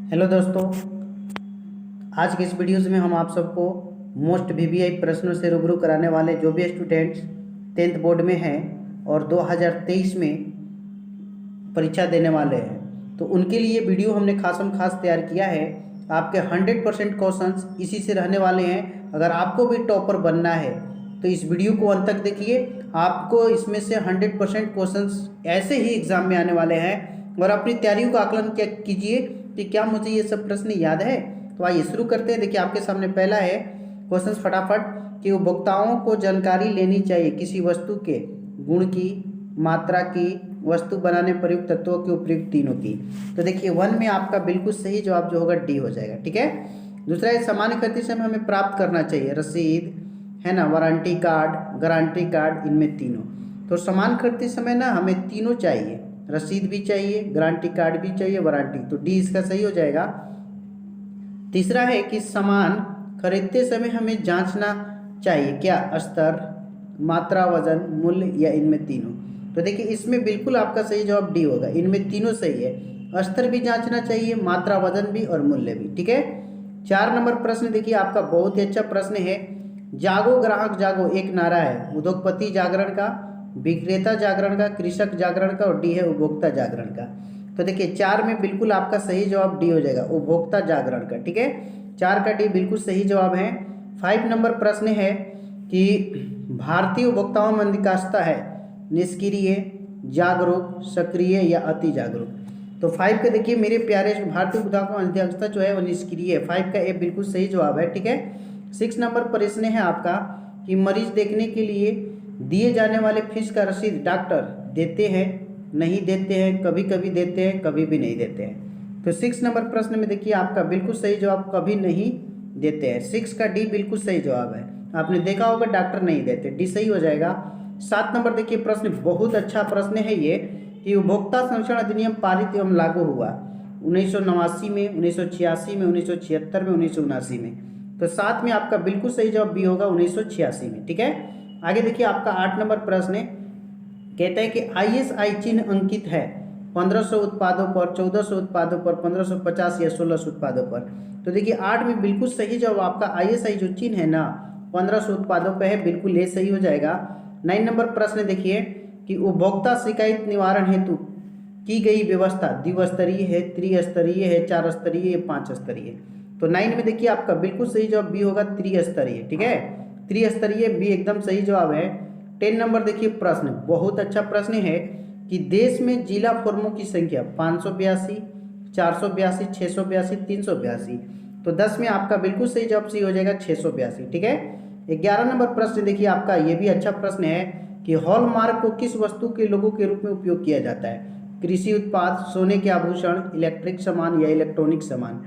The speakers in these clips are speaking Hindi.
हेलो दोस्तों, आज के इस वीडियोज़ में हम आप सबको मोस्ट वीवीआई प्रश्नों से रूबरू कराने वाले जो भी स्टूडेंट्स 10th बोर्ड में हैं और 2023 में परीक्षा देने वाले हैं तो उनके लिए वीडियो हमने खासम खास तैयार किया है। आपके 100% क्वेश्चंस इसी से रहने वाले हैं। अगर आपको भी टॉपर बनना है तो इस वीडियो को अंत तक देखिए। आपको इसमें से 100% क्वेश्चंस ऐसे ही एग्जाम में आने वाले हैं और अपनी तैयारियों का आकलन क्या कीजिए कि क्या मुझे ये सब प्रश्न याद है। तो आइए शुरू करते हैं। देखिए आपके सामने पहला है क्वेश्चन फटाफट कि उपभोक्ताओं को जानकारी लेनी चाहिए किसी वस्तु के गुण की, मात्रा की, वस्तु बनाने प्रयुक्त तत्वों के उपयुक्त तीनों की। तो देखिए 1 में आपका बिल्कुल सही जवाब जो होगा डी हो जाएगा। ठीक है। दूसरा है सामान्य खरीद समय हमें प्राप्त करना चाहिए रसीद, है ना, वारंटी कार्ड, गारंटी कार्ड, इनमें तीनों। तो सामान खरीदते समय ना हमें तीनों चाहिए, रसीद भी चाहिए, गारंटी कार्ड भी चाहिए, वारंटी। तो डी इसका सही हो जाएगा। तीसरा है कि सामान खरीदते समय हमें जांचना चाहिए क्या, स्तर, मात्रा, वजन, मूल्य या इनमें तीनों। तो देखिए इसमें बिल्कुल आपका सही जवाब डी होगा। इनमें तीनों सही है, स्तर भी जांचना चाहिए, मात्रा, वजन भी और मूल्य भी। ठीक है। 4 नंबर प्रश्न देखिए आपका बहुत ही अच्छा प्रश्न है। जागो ग्राहक जागो एक नारा है उद्योगपति जागरण का, विक्रेता जागरण का, कृषक जागरण का और डी है उपभोक्ता जागरण का। तो देखिए 4 में बिल्कुल आपका सही जवाब डी हो जाएगा, उपभोक्ता जागरण का। ठीक है, 4 का डी बिल्कुल सही जवाब है। 5 नंबर प्रश्न है कि भारतीय उपभोक्ताओं में अधिकांशता है निष्क्रिय, जागरूक, सक्रिय या अति जागरूक। तो 5 का देखिए मेरे प्यारे भारतीय उपभोक्ताओं में अधिकांशता जो है वो निष्क्रिय है। 5 का ए बिल्कुल सही जवाब है। ठीक है। 6 नंबर प्रश्न है आपका कि मरीज देखने के लिए दिए जाने वाले फीस का रसीद डॉक्टर देते हैं, नहीं देते हैं, कभी कभी देते हैं, कभी भी नहीं देते हैं। तो 6 नंबर प्रश्न में देखिए आपका बिल्कुल सही जवाब कभी नहीं देते हैं। 6 का डी बिल्कुल सही जवाब है। आपने देखा होगा डॉक्टर नहीं देते, डी सही हो जाएगा। 7 नंबर देखिए प्रश्न बहुत अच्छा प्रश्न है ये कि उपभोक्ता संरक्षण अधिनियम पारित एवं लागू हुआ 1989 में, 1986 में, 1976 में, 1979 में। तो 7 में आपका बिल्कुल सही जवाब बी होगा 1986 में। ठीक है। आगे देखिए आपका 8 नंबर प्रश्न है, कहता है कि आईएसआई चिन्ह अंकित है 1500 उत्पादों पर, 1400 उत्पादों पर, 1550 या 1600 उत्पादों पर। तो देखिए 8 में बिल्कुल सही जवाब आपका आईएसआई जो चिन्ह है ना 1500 उत्पादों पर है, बिल्कुल ये सही हो जाएगा। 9 नंबर प्रश्न देखिए कि उपभोक्ता शिकायत निवारण हेतु की गई व्यवस्था द्विस्तरीय है, त्रिस्तरीय है, 4 स्तरीय या 5 स्तरीय। तो 9 में देखिए आपका बिल्कुल सही जवाब बी होगा त्रिस्तरीय। ठीक है, त्रिस्तरीय बी एकदम सही जवाब है। 10 नंबर देखिए प्रश्न बहुत अच्छा प्रश्न है कि देश में जिला फॉर्मों की संख्या 582, 482, 682, 382। तो 10 में आपका बिल्कुल सही जवाब सी हो जाएगा 682। ठीक है। 11 नंबर प्रश्न देखिए आपका ये भी अच्छा प्रश्न है कि हॉलमार्क को किस वस्तु के लोगो के रूप में उपयोग किया जाता है, कृषि उत्पाद, सोने के आभूषण, इलेक्ट्रिक सामान या इलेक्ट्रॉनिक सामान।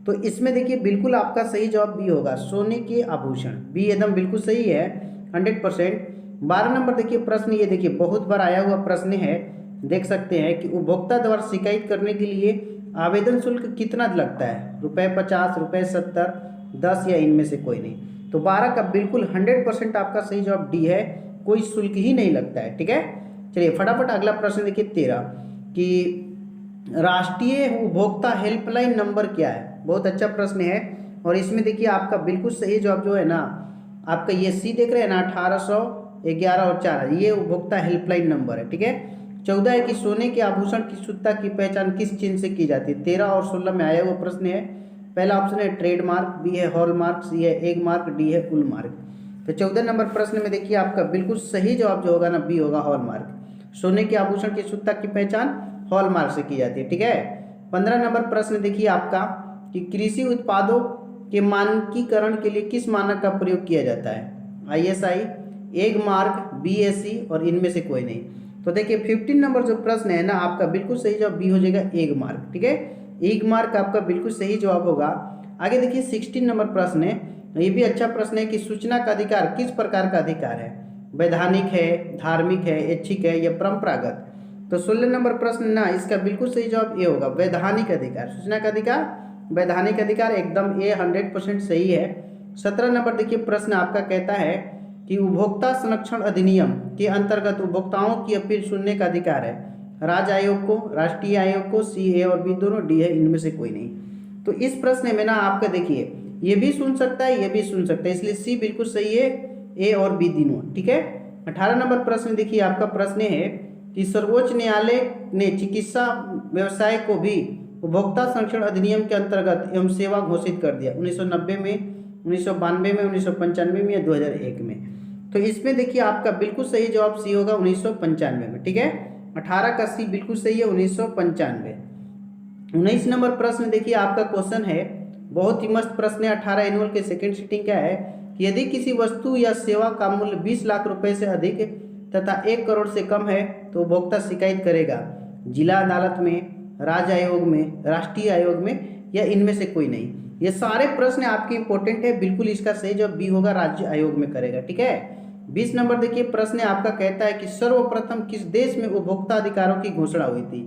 तो इसमें देखिए बिल्कुल आपका सही जवाब बी होगा, सोने के आभूषण। बी एकदम बिल्कुल सही है 100%। 12 नंबर देखिए प्रश्न, ये देखिए बहुत बार आया हुआ प्रश्न है, देख सकते हैं कि उपभोक्ता द्वारा शिकायत करने के लिए आवेदन शुल्क कितना लगता है, ₹50, ₹70, 10 या इनमें से कोई नहीं। तो 12 का बिल्कुल 100% आपका सही जवाब डी है, कोई शुल्क ही नहीं लगता है। ठीक है। चलिए फटाफट अगला प्रश्न देखिए 13 कि राष्ट्रीय उपभोक्ता हेल्पलाइन नंबर क्या है। बहुत अच्छा प्रश्न है और इसमें देखिए आपका बिल्कुल सही जवाब जो है ना आपका ये सी देख रहे हैं ना 1811 और 4, ये उपभोक्ता हेल्पलाइन नंबर है। ठीक है। 14 है कि सोने के आभूषण की शुद्धता की पहचान किस चिन्ह से की जाती है। 13 और 16 में आया हुआ प्रश्न है। पहला ऑप्शन है ट्रेडमार्क, बी है हॉलमार्क, सी है एग मार्क, डी है उलमार्क। तो 14 नंबर प्रश्न में देखिए आपका बिल्कुल सही जवाब जो होगा ना बी होगा हॉलमार्क। सोने के आभूषण की शुद्धता की पहचान हॉलमार्क से की जाती है। ठीक है। 15 नंबर प्रश्न देखिए आपका कि कृषि उत्पादों के मानकीकरण के लिए किस मानक का प्रयोग किया जाता है, आईएसआई, एग मार्क, बीएसई और इनमें से कोई नहीं। तो देखिए 15 नंबर जो प्रश्न है ना आपका बिल्कुल सही जवाब बी हो जाएगा एग मार्क। ठीक है, एग मार्क आपका बिल्कुल सही जवाब होगा। आगे देखिए 16 नंबर प्रश्न है, ये भी अच्छा प्रश्न है कि सूचना का अधिकार किस प्रकार का अधिकार है, वैधानिक है, धार्मिक है, ऐच्छिक है या परंपरागत। तो 16 नंबर प्रश्न ना इसका बिल्कुल सही जवाब ए होगा, वैधानिक अधिकार। सूचना का अधिकार वैधानिक अधिकार एकदम ए 100% सही है। 17 नंबर देखिए प्रश्न आपका कहता है कि उपभोक्ता संरक्षण अधिनियम के अंतर्गत उपभोक्ताओं की अपील सुनने का अधिकार है राज्य आयोग को, राष्ट्रीय आयोग को, सी ए और बी दोनों, डी है इनमें से कोई नहीं। तो इस प्रश्न में ना आपका देखिए ये भी सुन सकता है, ये भी सुन सकता है, इसलिए सी बिल्कुल सही है, ए और बी तीनों। ठीक है। 18 नंबर प्रश्न देखिए, आपका प्रश्न है कि सर्वोच्च न्यायालय ने चिकित्सा व्यवसाय को भी उपभोक्ता संरक्षण अधिनियम के अंतर्गत एवं सेवा घोषित कर दिया 1990 में, 1992 में, 1995 में या 2001 में। तो इसमें देखिए आपका बिल्कुल सही जवाब सी होगा 1995 में। ठीक है। 18 का सी बिल्कुल सही है 1995। 19 नंबर प्रश्न देखिए, आपका क्वेश्चन है बहुत ही मस्त प्रश्न है। 18 एनुअल के सेकंड सीटिंग क्या है कि यदि किसी वस्तु या सेवा का मूल्य 20 लाख रुपए से अधिक तथा 1 करोड़ से कम है तो उपभोक्ता शिकायत करेगा जिला अदालत में, राज्य आयोग में, राष्ट्रीय आयोग में या इनमें से कोई नहीं। ये सारे प्रश्न आपके इंपॉर्टेंट है, बिल्कुल इसका सही जवाब बी होगा, राज्य आयोग में करेगा। ठीक है। 20 नंबर देखिए, प्रश्न आपका कहता है कि सर्वप्रथम किस देश में उपभोक्ता अधिकारों की घोषणा हुई थी?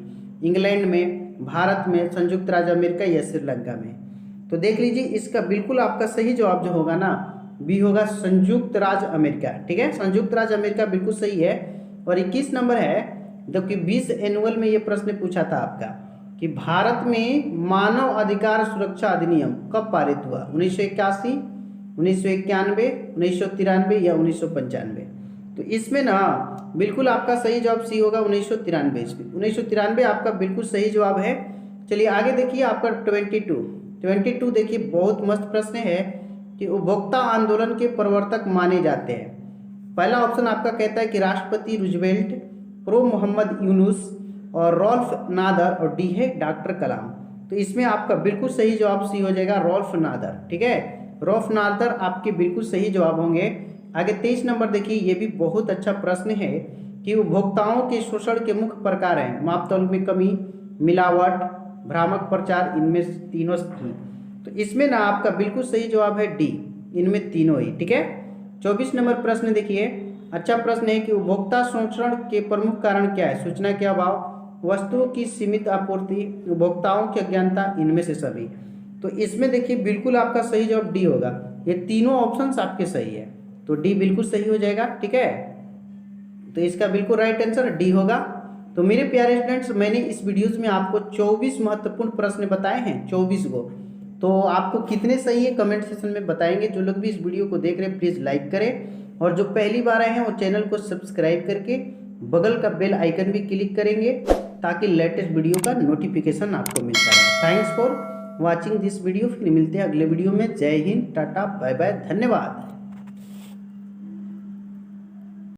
इंग्लैंड में, भारत में, संयुक्त राज्य अमेरिका या श्रीलंका में? तो देख लीजिए इसका बिल्कुल आपका सही जवाब जो होगा ना बी होगा, संयुक्त राज्य अमेरिका। ठीक है। संयुक्त राज्य अमेरिका बिल्कुल सही है। और 21 नंबर है, जबकि 20 एनुअल में ये प्रश्न पूछा था आपका कि भारत में मानव अधिकार सुरक्षा अधिनियम कब पारित हुआ? 1981, 1991, 1993 या 1995? तो इसमें ना बिल्कुल आपका सही जवाब सी होगा 1993। 1993 आपका बिल्कुल सही जवाब है। चलिए आगे देखिए, आपका 22 देखिए, बहुत मस्त प्रश्न है कि उपभोक्ता आंदोलन के प्रवर्तक माने जाते हैं। पहला ऑप्शन आपका कहता है कि राष्ट्रपति रूजवेल्ट, प्रो मोहम्मद यूनुस और रॉल्फ नादर, और डी है डॉक्टर कलाम। तो इसमें आपका बिल्कुल सही जवाब सी हो जाएगा रॉल्फ नादर। ठीक है। रॉल्फ नादर आपके बिल्कुल सही जवाब होंगे। आगे 23 नंबर देखिए, ये भी बहुत अच्छा प्रश्न है कि उपभोक्ताओं के शोषण के मुख्य प्रकार हैं मापतौल में कमी, मिलावट, भ्रामक प्रचार, इनमें तीनों की। तो इसमें ना आपका बिल्कुल सही जवाब है डी, इनमें तीनों ही। ठीक है। 24 नंबर प्रश्न देखिए, अच्छा प्रश्न है कि उपभोक्ता शोषण के प्रमुख कारण क्या है? सूचना के अभाव, वस्तुओं की सीमित आपूर्ति, उपभोक्ताओं की अज्ञानता, इनमें से सभी। तो इसमें देखिए बिल्कुल आपका सही जवाब डी होगा। ये तीनों ऑप्शंस आपके सही है, तो डी बिल्कुल सही हो जाएगा। ठीक है। तो इसका बिल्कुल राइट आंसर डी होगा। तो मेरे प्यारे स्टूडेंट्स, मैंने इस वीडियोस में आपको 24 महत्वपूर्ण प्रश्न बताए हैं, 24 को। तो आपको कितने सही है कमेंट सेक्शन में बताएंगे। जो लोग भी इस वीडियो को देख रहे हैं प्लीज़ लाइक करें, और जो पहली बार आए हैं वो चैनल को सब्सक्राइब करके बगल का बेल आइकन भी क्लिक करेंगे ताकि लेटेस्ट वीडियो का नोटिफिकेशन आपको मिलता रहे। Thanks for watching this video. फिर मिलते हैं अगले वीडियो में। जय हिंद, टाटा, बाय बाय, धन्यवाद।